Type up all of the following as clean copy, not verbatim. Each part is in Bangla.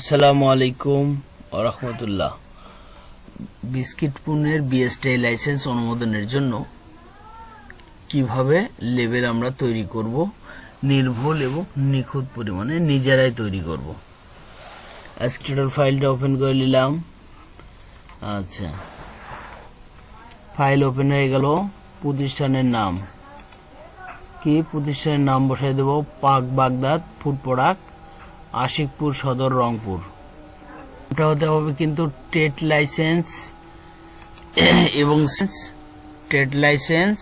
আসসালামু আলাইকুম ওয়া রাহমাতুল্লাহ। বিস্কিট পণ্যের বিএসটিআই লাইসেন্স অনুমোদনের জন্য কিভাবে লেবেল আমরা তৈরি করব, নির্ভুল এবং নিখুঁত পরিমাণে নিজেরাই তৈরি করব। এসটিডার ফাইলটা ওপেন করে নিলাম। আচ্ছা, ফাইল ওপেন হয়ে গেল। প্রতিষ্ঠানের নাম কি? প্রতিষ্ঠানের নাম বসাই দেব পাক বাগদাদ ফুড প্রোডাক্ট, আশিকপুর সদর, রংপুর। এটা হতে হবে কিন্তু ট্রেড লাইসেন্স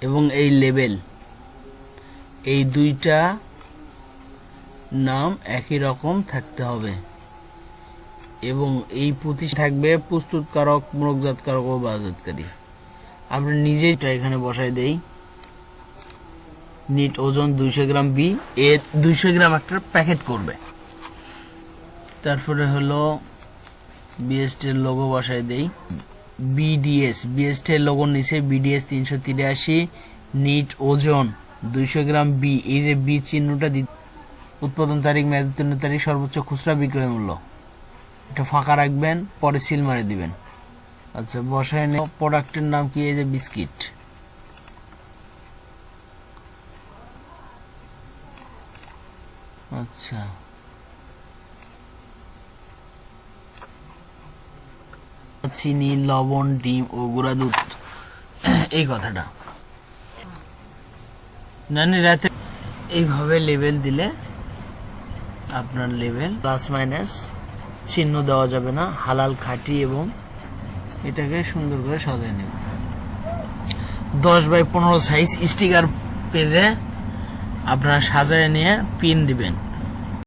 এবং এই লেবেল, এই দুইটা নাম একই রকম থাকতে হবে এবং এই প্রতিষ্ঠান থাকবে প্রস্তুতকারক, মোড়কজাতকারক ও বাজারজাতকারী। আমরা নিজেই এখানে বসাই দেই। নিট ওজন 200 গ্রাম বি, এ 200 গ্রাম একটা প্যাকেট করবে। তারপরে হলো বিএসটি এর লোগো বসাই দেই। বিএসটি এর লোগোর নিচে বিডিএস 383, নিট ওজন 200 গ্রাম বি, এই যে বি চিহ্নটা উৎপাদন তারিখ, মেয়াদ উত্তীর্ণ তারিখ, সর্বোচ্চ খুচরা বিক্রয় মূল্য, এটা ফাঁকা রাখবেন, পরে সিল মারে দিবেন। আচ্ছা, বসায় নেব। প্রোডাক্টের নাম কি? এই যে বিস্কিট। আচ্ছা, চিনি, লবণ, ডিম ও গুঁড়া দুধ, এই কথাটা জানি রাতে। এইভাবে লেবেল দিলে আপনার লেবেল প্লাস মাইনাস চিহ্ন দেওয়া যাবে না, হালাল, খাঁটি, এবং এটাকে সুন্দর করে সাজিয়ে নেব। 10x15 সাইজ স্টিকার পেজে আপনারা সাজায় নিয়ে পিন দিবেন।